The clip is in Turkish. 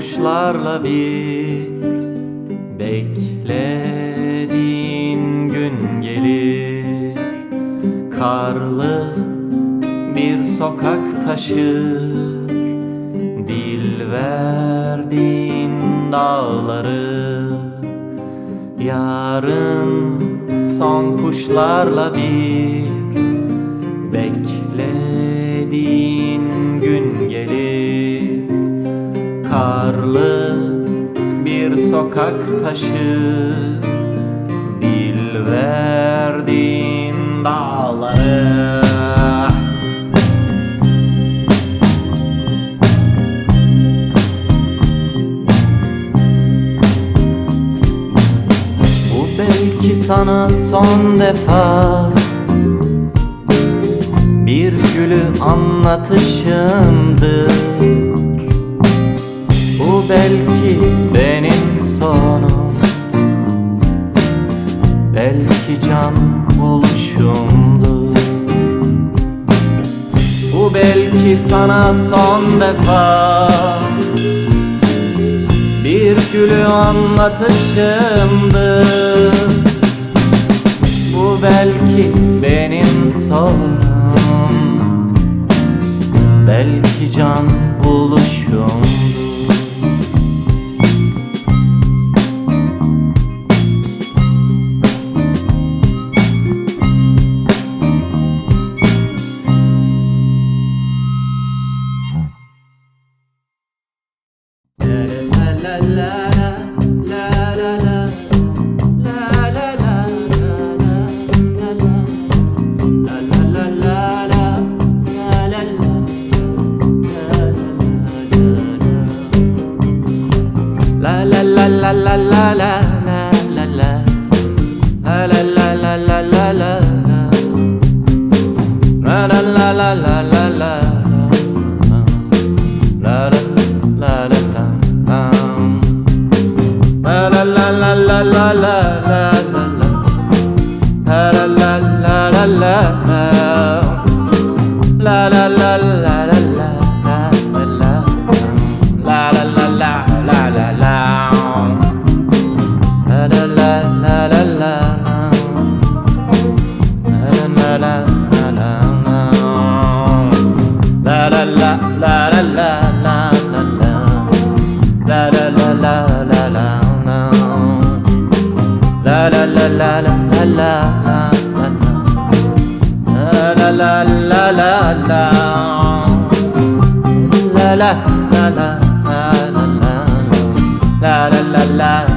kuşlarla bir beklediğin gün gelir. Karlı bir sokak taşır dil verdiğin dağları. Yarın son kuşlarla bir beklediğin gün gelir. Karlı bir sokak taşır dil verdiğin dağları. Bu belki sana son defa bir gülü anlatışımdır. Bu belki benim sonum, belki can buluşumdur. Bu belki sana son defa bir gülü anlatışımdır. Bu belki benim sonum, belki can buluşumdur. La la la la la la la la la la la la